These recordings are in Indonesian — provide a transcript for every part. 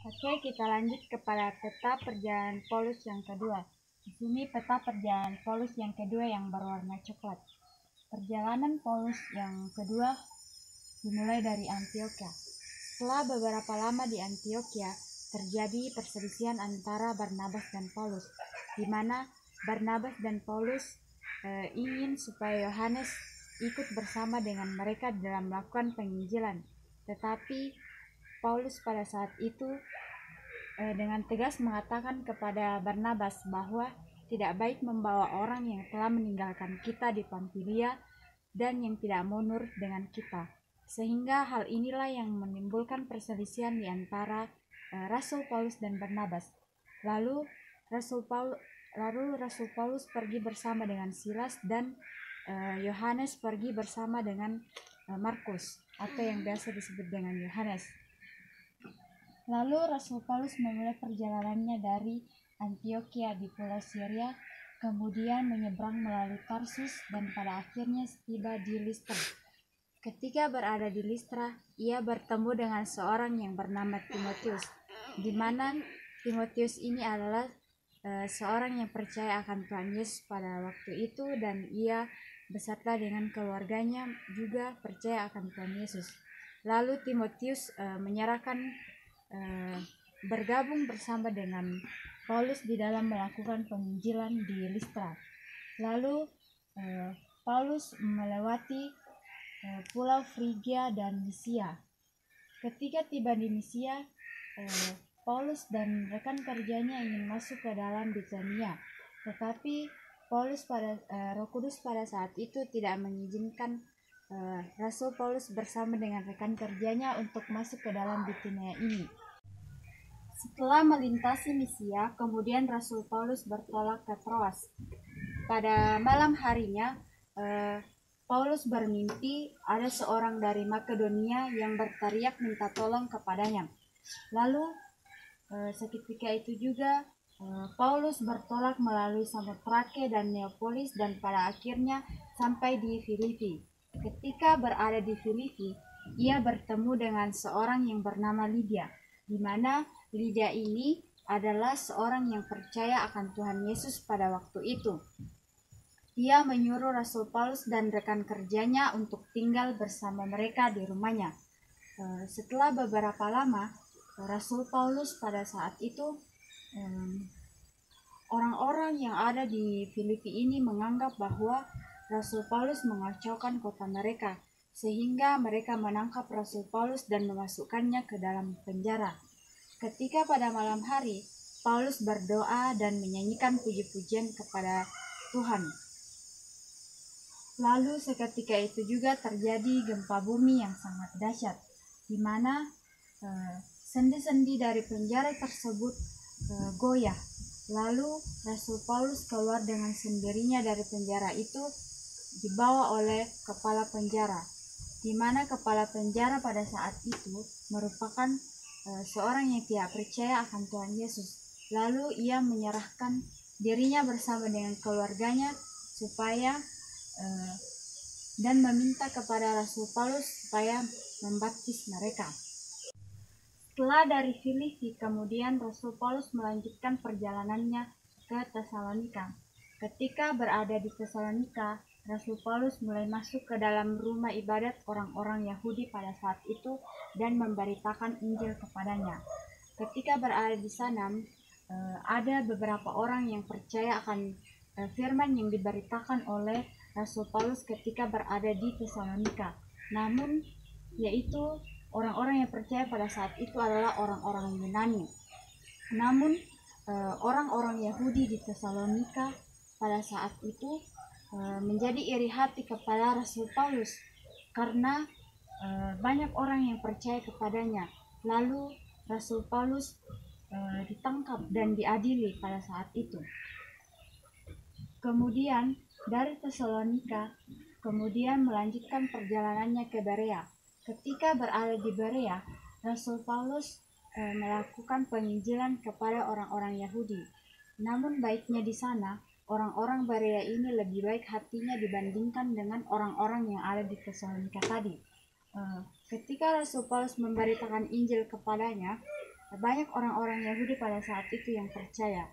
Oke, kita lanjut kepada peta perjalanan Paulus yang kedua. Di sini peta perjalanan Paulus yang kedua yang berwarna coklat. Perjalanan Paulus yang kedua dimulai dari Antioquia. Setelah beberapa lama di Antioquia, terjadi perselisihan antara Barnabas dan Paulus, di mana Barnabas dan Paulus ingin supaya Yohanes ikut bersama dengan mereka dalam melakukan penginjilan. Tetapi Paulus pada saat itu dengan tegas mengatakan kepada Barnabas bahwa tidak baik membawa orang yang telah meninggalkan kita di Pamfilia dan yang tidak mundur dengan kita. Sehingga hal inilah yang menimbulkan perselisihan di antara Rasul Paulus dan Barnabas. Lalu Rasul Paulus pergi bersama dengan Silas dan Yohanes pergi bersama dengan Markus atau yang biasa disebut dengan Yohanes. Lalu Rasul Paulus memulai perjalanannya dari Antioquia di Pulau Syria, kemudian menyeberang melalui Tarsus dan pada akhirnya tiba di Listra. Ketika berada di Listra, ia bertemu dengan seorang yang bernama Timotius, di mana Timotius ini adalah seorang yang percaya akan Tuhan Yesus pada waktu itu, dan ia beserta dengan keluarganya juga percaya akan Tuhan Yesus. Lalu Timotius bergabung bersama dengan Paulus di dalam melakukan penginjilan di Listra. Lalu Paulus melewati pulau Frigia dan Misia. Ketika tiba di Misia, Paulus dan rekan kerjanya ingin masuk ke dalam Bithania, tetapi Roh Kudus pada saat itu tidak mengizinkan Rasul Paulus bersama dengan rekan kerjanya untuk masuk ke dalam Bithania ini. Setelah melintasi Misia, kemudian Rasul Paulus bertolak ke Troas. Pada malam harinya, Paulus bermimpi ada seorang dari Makedonia yang berteriak minta tolong kepadanya. Lalu seketika itu juga Paulus bertolak melalui Samotrake dan Neapolis dan pada akhirnya sampai di Filipi. Ketika berada di Filipi, ia bertemu dengan seorang yang bernama Lydia, di mana Lydia ini adalah seorang yang percaya akan Tuhan Yesus pada waktu itu. Ia menyuruh Rasul Paulus dan rekan kerjanya untuk tinggal bersama mereka di rumahnya. Setelah beberapa lama, Rasul Paulus pada saat itu, orang-orang yang ada di Filipi ini menganggap bahwa Rasul Paulus mengacaukan kota mereka, sehingga mereka menangkap Rasul Paulus dan memasukkannya ke dalam penjara. Ketika pada malam hari, Paulus berdoa dan menyanyikan puji-pujian kepada Tuhan. Lalu seketika itu juga terjadi gempa bumi yang sangat dahsyat, di mana sendi-sendi dari penjara tersebut goyah. Lalu Rasul Paulus keluar dengan sendirinya dari penjara itu, dibawa oleh kepala penjara, di mana kepala penjara pada saat itu merupakan seorang yang tidak percaya akan Tuhan Yesus. Lalu ia menyerahkan dirinya bersama dengan keluarganya supaya dan meminta kepada Rasul Paulus supaya membaptis mereka. Setelah dari Filipi, kemudian Rasul Paulus melanjutkan perjalanannya ke Tesalonika. Ketika berada di Tesalonika, Rasul Paulus mulai masuk ke dalam rumah ibadat orang-orang Yahudi pada saat itu dan memberitakan Injil kepadanya. Ketika berada di sana, ada beberapa orang yang percaya akan firman yang diberitakan oleh Rasul Paulus ketika berada di Tesalonika. Namun, yaitu orang-orang yang percaya pada saat itu adalah orang-orang Yunani. Namun, orang-orang Yahudi di Tesalonika pada saat itu menjadi iri hati kepada Rasul Paulus karena banyak orang yang percaya kepadanya. Lalu Rasul Paulus ditangkap dan diadili pada saat itu. Kemudian dari Tesalonika kemudian melanjutkan perjalanannya ke Berea. Ketika berada di Berea, Rasul Paulus melakukan penginjilan kepada orang-orang Yahudi. Namun baiknya di sana, orang-orang Berea ini lebih baik hatinya dibandingkan dengan orang-orang yang ada di Tesalonika tadi. Ketika Rasul Paulus memberitakan Injil kepadanya, banyak orang-orang Yahudi pada saat itu yang percaya.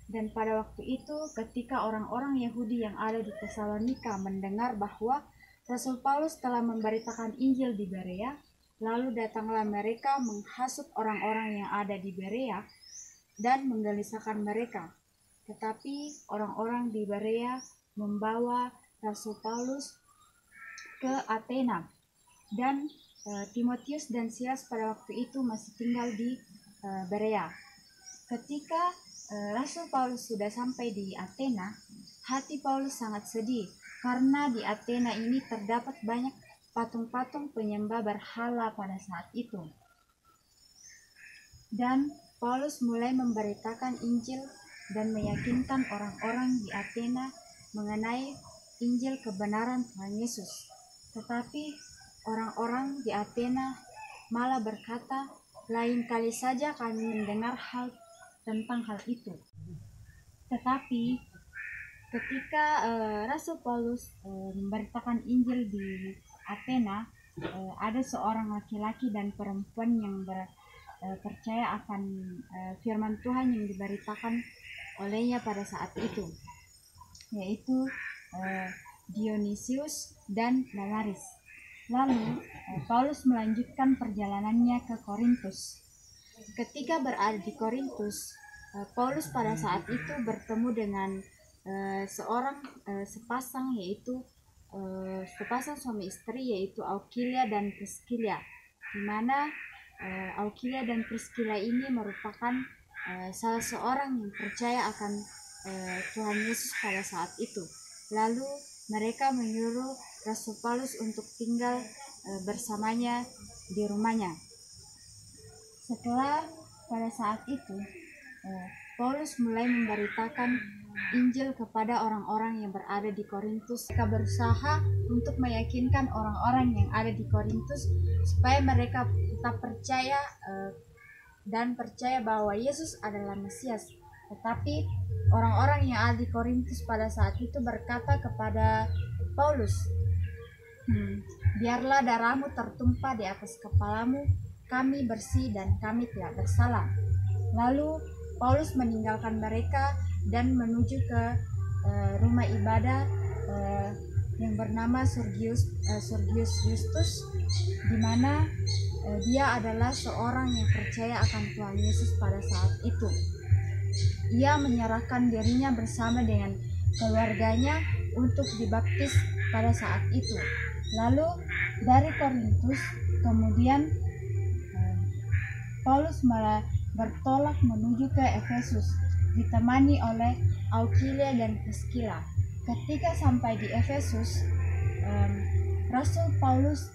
Dan pada waktu itu ketika orang-orang Yahudi yang ada di Tesalonika mendengar bahwa Rasul Paulus telah memberitakan Injil di Berea, lalu datanglah mereka menghasut orang-orang yang ada di Berea dan menggelisahkan mereka. Tetapi orang-orang di Berea membawa Rasul Paulus ke Athena, dan Timotius dan Silas pada waktu itu masih tinggal di Berea. Ketika Rasul Paulus sudah sampai di Athena, hati Paulus sangat sedih karena di Athena ini terdapat banyak patung-patung penyembah berhala pada saat itu. Dan Paulus mulai memberitakan Injil dan meyakinkan orang-orang di Athena mengenai Injil kebenaran Tuhan Yesus. Tetapi orang-orang di Athena malah berkata, lain kali saja kami mendengar tentang hal itu. Tetapi ketika Rasul Paulus memberitakan Injil di Athena, ada seorang laki-laki dan perempuan yang percaya akan firman Tuhan yang diberitakan olehnya pada saat itu, yaitu Dionysius dan Damaris. Lalu Paulus melanjutkan perjalanannya ke Korintus. Ketika berada di Korintus, Paulus pada saat itu bertemu dengan sepasang suami istri, yaitu Aukilia dan Priscilla, di mana Aukilia dan Priscilla ini merupakan salah seorang yang percaya akan Tuhan Yesus pada saat itu. Lalu mereka menyuruh Rasul Paulus untuk tinggal bersamanya di rumahnya. Setelah pada saat itu Paulus mulai memberitakan Injil kepada orang-orang yang berada di Korintus. Mereka berusaha untuk meyakinkan orang-orang yang ada di Korintus supaya mereka tetap percaya dan percaya bahwa Yesus adalah Mesias. Tetapi orang-orang yang ada di Korintus pada saat itu berkata kepada Paulus, biarlah darahmu tertumpah di atas kepalamu, kami bersih dan kami tidak bersalah. Lalu Paulus meninggalkan mereka dan menuju ke rumah ibadah yang bernama Sergius Justus, di mana dia adalah seorang yang percaya akan Tuhan Yesus pada saat itu. Ia menyerahkan dirinya bersama dengan keluarganya untuk dibaptis pada saat itu. Lalu dari Korintus kemudian Paulus malah bertolak menuju ke Efesus, ditemani oleh Aukilia dan Priscilla. Ketika sampai di Efesus, Rasul Paulus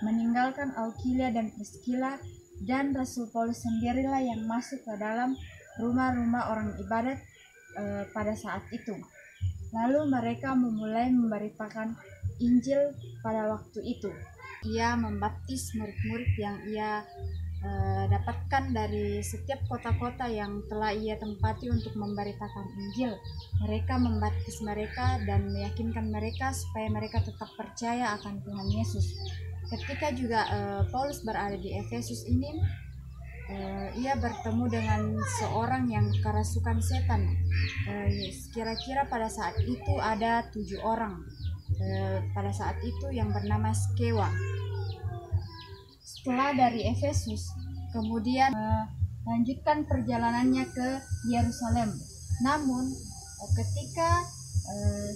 meninggalkan Aukilia dan Priscilla, dan Rasul Paulus sendirilah yang masuk ke dalam rumah-rumah orang ibadat pada saat itu. Lalu mereka memulai memberitakan Injil pada waktu itu. Ia membaptis murid-murid yang ia dapatkan dari setiap kota-kota yang telah ia tempati untuk memberitakan Injil. Mereka membaptis mereka dan meyakinkan mereka supaya mereka tetap percaya akan Tuhan Yesus. Ketika juga Paulus berada di Efesus ini, ia bertemu dengan seorang yang kerasukan setan. Kira-kira pada saat itu ada 7 orang pada saat itu yang bernama Skewa. Setelah dari Efesus, kemudian lanjutkan perjalanannya ke Yerusalem. Namun ketika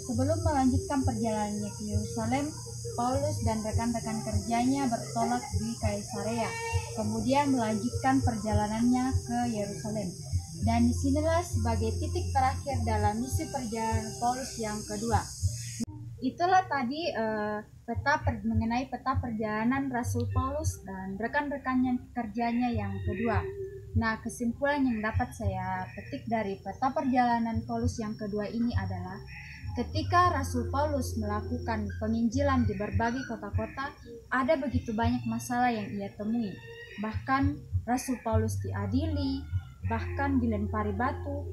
sebelum melanjutkan perjalanannya ke Yerusalem, Paulus dan rekan-rekan kerjanya bertolak di Kaisarea, kemudian melanjutkan perjalanannya ke Yerusalem. Dan disinilah sebagai titik terakhir dalam misi perjalanan Paulus yang kedua. Itulah tadi mengenai peta perjalanan Rasul Paulus dan rekan-rekannya kerjanya yang kedua. Nah, kesimpulan yang dapat saya petik dari peta perjalanan Paulus yang kedua ini adalah ketika Rasul Paulus melakukan penginjilan di berbagai kota-kota, ada begitu banyak masalah yang ia temui. Bahkan Rasul Paulus diadili, bahkan dilempari batu,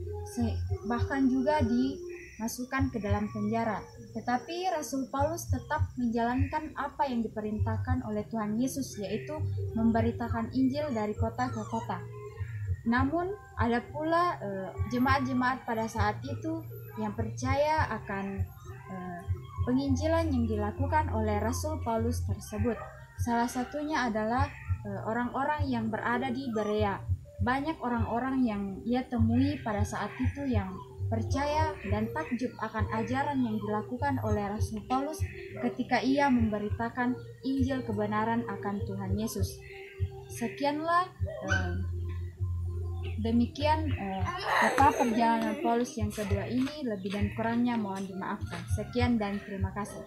bahkan juga dimasukkan ke dalam penjara. Tetapi Rasul Paulus tetap menjalankan apa yang diperintahkan oleh Tuhan Yesus, yaitu memberitakan Injil dari kota ke kota. Namun ada pula jemaat-jemaat pada saat itu yang percaya akan penginjilan yang dilakukan oleh Rasul Paulus tersebut. Salah satunya adalah orang-orang yang berada di Berea. Banyak orang-orang yang ia temui pada saat itu yang percaya dan takjub akan ajaran yang dilakukan oleh Rasul Paulus ketika ia memberitakan Injil kebenaran akan Tuhan Yesus. Sekianlah demikian peta perjalanan Paulus yang kedua ini. Lebih dan kurangnya mohon dimaafkan. Sekian dan terima kasih.